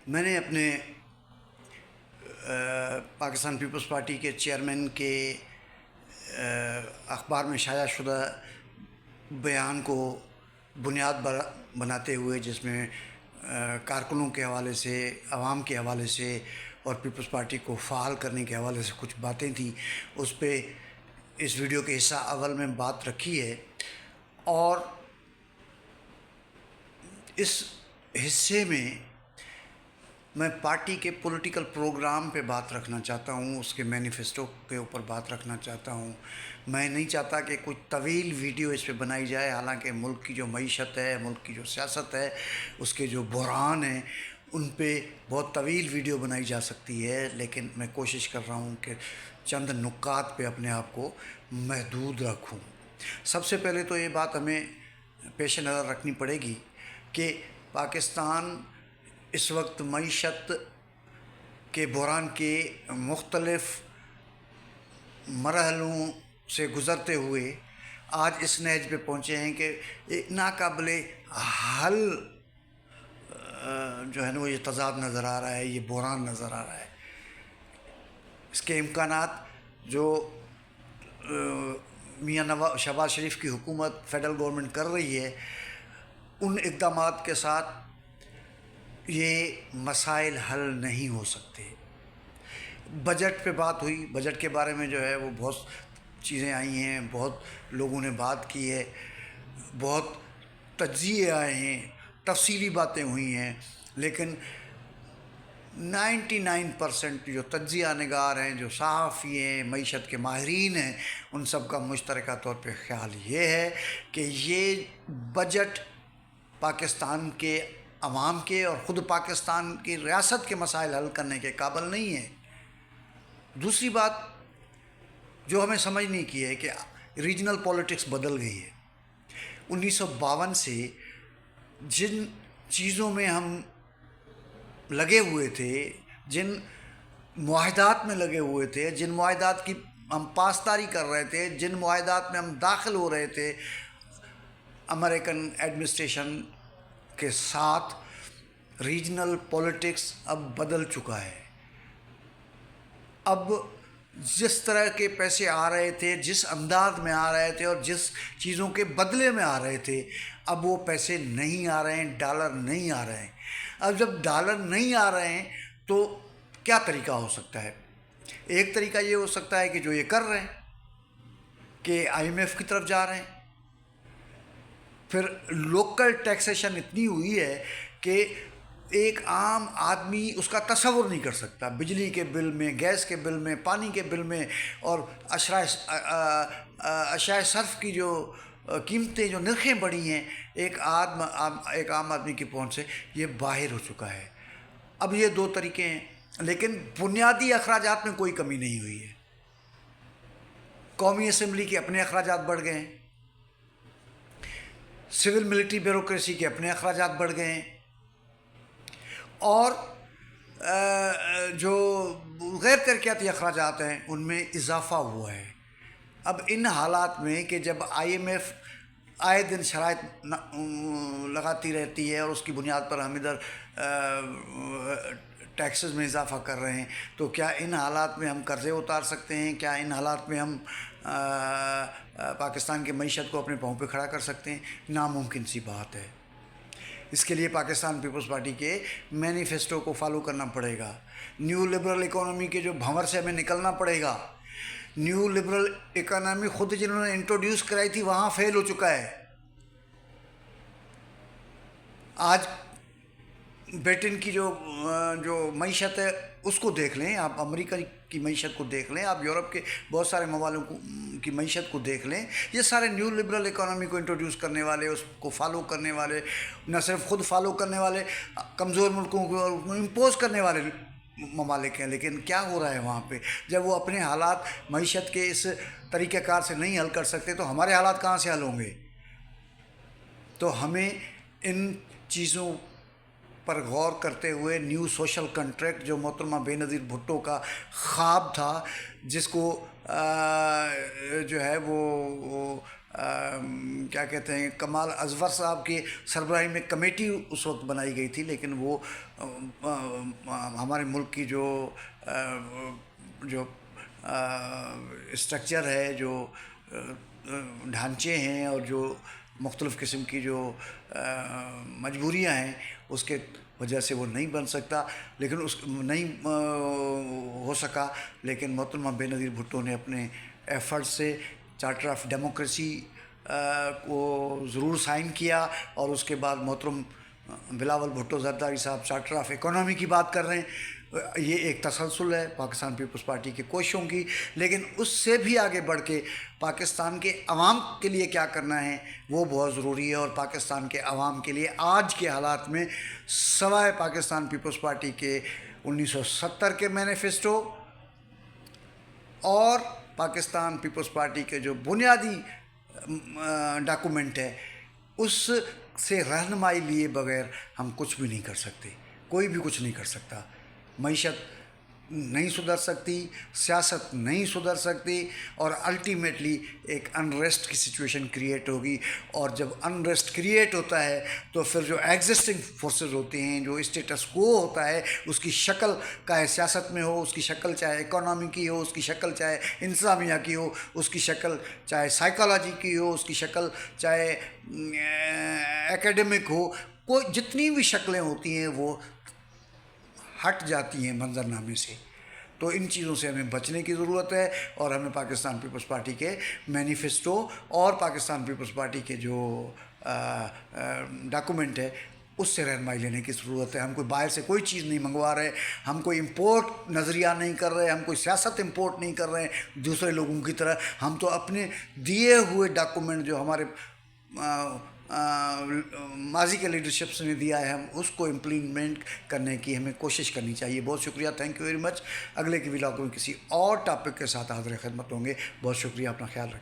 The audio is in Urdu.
میں نے اپنے پاکستان پیپلز پارٹی کے چیئرمین کے اخبار میں شائع شدہ بیان کو بنیاد بناتے ہوئے، جس میں کارکنوں کے حوالے سے، عوام کے حوالے سے اور پیپلز پارٹی کو فعال کرنے کے حوالے سے کچھ باتیں تھیں، اس پہ اس ویڈیو کے حصہ اول میں بات رکھی ہے۔ اور اس حصے میں میں پارٹی کے پولیٹیکل پروگرام پہ بات رکھنا چاہتا ہوں، اس کے مینیفیسٹو کے اوپر بات رکھنا چاہتا ہوں۔ میں نہیں چاہتا کہ کوئی طویل ویڈیو اس پہ بنائی جائے، حالانکہ ملک کی جو معیشت ہے، ملک کی جو سیاست ہے، اس کے جو بحران ہیں، ان پہ بہت طویل ویڈیو بنائی جا سکتی ہے، لیکن میں کوشش کر رہا ہوں کہ چند نکات پہ اپنے آپ کو محدود رکھوں۔ سب سے پہلے تو یہ بات ہمیں پیش نظر رکھنی پڑے گی کہ پاکستان اس وقت معیشت کے بحران کے مختلف مرحلوں سے گزرتے ہوئے آج اس نہج پہ پہنچے ہیں کہ ایک ناقابل حل جو ہے نا وہ یہ تضاد نظر آ رہا ہے، یہ بحران نظر آ رہا ہے۔ اس کے امکانات جو میاں شہباز شریف کی حکومت فیڈرل گورنمنٹ کر رہی ہے، ان اقدامات کے ساتھ یہ مسائل حل نہیں ہو سکتے۔ بجٹ پہ بات ہوئی، بجٹ کے بارے میں جو ہے وہ بہت چیزیں آئی ہیں، بہت لوگوں نے بات کی ہے، بہت تجزیے آئے ہیں، تفصیلی باتیں ہوئی ہیں، لیکن 99% جو تجزیہ نگار ہیں، جو صحافی ہیں، معیشت کے ماہرین ہیں، ان سب کا مشترکہ طور پہ خیال یہ ہے کہ یہ بجٹ پاکستان کے عوام کے اور خود پاکستان کی ریاست کے مسائل حل کرنے کے قابل نہیں ہے۔ دوسری بات جو ہمیں سمجھنے کی ہے کہ ریجنل پولیٹکس بدل گئی ہے۔ 1952 سے جن چیزوں میں ہم لگے ہوئے تھے، جن معاہدات میں لگے ہوئے تھے، جن معاہدات کی ہم پاسداری کر رہے تھے، جن معاہدات میں ہم داخل ہو رہے تھے امریکن ایڈمنسٹریشن کے ساتھ، ریجنل پولیٹکس اب بدل چکا ہے۔ اب جس طرح کے پیسے آ رہے تھے، جس انداز میں آ رہے تھے اور جس چیزوں کے بدلے میں آ رہے تھے، اب وہ پیسے نہیں آ رہے ہیں، ڈالر نہیں آ رہے ہیں۔ اب جب ڈالر نہیں آ رہے ہیں تو کیا طریقہ ہو سکتا ہے؟ ایک طریقہ یہ ہو سکتا ہے کہ جو یہ کر رہے ہیں کہ IMF کی طرف جا رہے ہیں۔ پھر لوکل ٹیکسیشن اتنی ہوئی ہے کہ ایک عام آدمی اس کا تصور نہیں کر سکتا۔ بجلی کے بل میں، گیس کے بل میں، پانی کے بل میں، اور اشیاء صرف کی جو قیمتیں، جو نرخیں بڑھی ہیں، ایک عام آدمی کی پہنچ سے یہ باہر ہو چکا ہے۔ اب یہ دو طریقے ہیں، لیکن بنیادی اخراجات میں کوئی کمی نہیں ہوئی ہے۔ قومی اسمبلی کے اپنے اخراجات بڑھ گئے ہیں، سول ملٹری بیوروکریسی کے اپنے اخراجات بڑھ گئے ہیں، اور جو غیر ترقیاتی اخراجات ہیں ان میں اضافہ ہوا ہے۔ اب ان حالات میں کہ جب IMF آئے دن شرائط لگاتی رہتی ہے اور اس کی بنیاد پر ہم ادھر ٹیکسز میں اضافہ کر رہے ہیں، تو کیا ان حالات میں ہم قرضے اتار سکتے ہیں؟ کیا ان حالات میں ہم پاکستان کی معیشت کو اپنے پاؤں پہ کھڑا کر سکتے ہیں؟ ناممکن سی بات ہے۔ اس کے لیے پاکستان پیپلز پارٹی کے مینیفیسٹو کو فالو کرنا پڑے گا، نیو لبرل اکانومی کے جو بھنور سے ہمیں نکلنا پڑے گا۔ نیو لبرل اکانومی خود جنہوں نے انٹروڈیوس کرائی تھی وہاں فیل ہو چکا ہے۔ آج بریٹن کی جو معیشت ہے اس کو دیکھ لیں، آپ امریکہ کی معیشت کو دیکھ لیں، آپ یورپ کے بہت سارے ممالک کی معیشت کو دیکھ لیں، یہ سارے نیو لبرل اکانومی کو انٹروڈیوس کرنے والے، اس کو فالو کرنے والے، نہ صرف خود فالو کرنے والے، کمزور ملکوں کو امپوز کرنے والے ممالک ہیں۔ لیکن کیا ہو رہا ہے وہاں پہ؟ جب وہ اپنے حالات معیشت کے اس طریقہ کار سے نہیں حل کر سکتے تو ہمارے حالات کہاں سے حل ہوں گے؟ تو ہمیں ان چیزوں پر غور کرتے ہوئے نیو سوشل کنٹریکٹ، جو محترمہ بے نظیر بھٹو کا خواب تھا، جس کو جو ہے وہ کیا کہتے ہیں کمال ازور صاحب کے سربراہی میں کمیٹی اس وقت بنائی گئی تھی، لیکن وہ ہمارے ملک کی جو جو اسٹرکچر ہے، جو ڈھانچے ہیں اور جو مختلف قسم کی جو مجبوریاں ہیں، اس کے وجہ سے وہ نہیں بن سکتا، لیکن اس نہیں ہو سکا. لیکن محترمہ بے نظیر بھٹو نے اپنے ایفرٹ سے چارٹر آف ڈیموکریسی کو ضرور سائن کیا، اور اس کے بعد محترم بلاول بھٹو زرداری صاحب چارٹر آف اکانومی کی بات کر رہے ہیں. یہ ایک تسلسل ہے پاکستان پیپلز پارٹی کی کوششوں کی، لیکن اس سے بھی آگے بڑھ کے پاکستان کے عوام کے لیے کیا کرنا ہے وہ بہت ضروری ہے. اور پاکستان کے عوام کے لیے آج کے حالات میں سوائے پاکستان پیپلز پارٹی کے 1970 کے مینیفیسٹو اور پاکستان پیپلز پارٹی کے جو بنیادی ڈاکومنٹ ہے، اس سے رہنمائی لیے بغیر ہم کچھ بھی نہیں کر سکتے. کوئی بھی کچھ نہیں کر سکتا. معیشت نہیں سدھر سکتی، سیاست نہیں سدھر سکتی، اور الٹیمیٹلی ایک انریسٹ کی سچویشن کریٹ ہوگی. اور جب انریسٹ کریٹ ہوتا ہے تو پھر جو ایگزسٹنگ فورسز ہوتے ہیں، جو اسٹیٹس کو ہوتا ہے، اس کی شکل چاہے سیاست میں ہو، اس کی شکل چاہے اکانومی کی ہو، اس کی شکل چاہے انتظامیہ کی ہو، اس کی شکل چاہے سائیکالوجی کی ہو، اس کی شکل چاہے ایکیڈمک ہو، کوئی جتنی بھی شکلیں ہوتی ہیں وہ ہٹ جاتی ہیں منظرنامے سے. تو ان چیزوں سے ہمیں بچنے کی ضرورت ہے، اور ہمیں پاکستان پیپلز پارٹی کے مینیفیسٹو اور پاکستان پیپلز پارٹی کے جو ڈاکومنٹ ہے اس سے رہنمائی لینے کی ضرورت ہے. ہم کوئی باہر سے کوئی چیز نہیں منگوا رہے، ہم کوئی امپورٹ نظریہ نہیں کر رہے، ہم کوئی سیاست امپورٹ نہیں کر رہے ہیں دوسرے لوگوں کی طرح. ہم تو اپنے دیے ہوئے ڈاکومنٹ جو ہمارے ماضی کے لیڈرشپس نے دیا ہے، ہم اس کو امپلیمنٹ کرنے کی ہمیں کوشش کرنی چاہیے. بہت شکریہ، تھینک یو ویری مچ. اگلے کی ولاگ میں کسی اور ٹاپک کے ساتھ حاضر خدمت ہوں گے. بہت شکریہ، اپنا خیال رکھیں.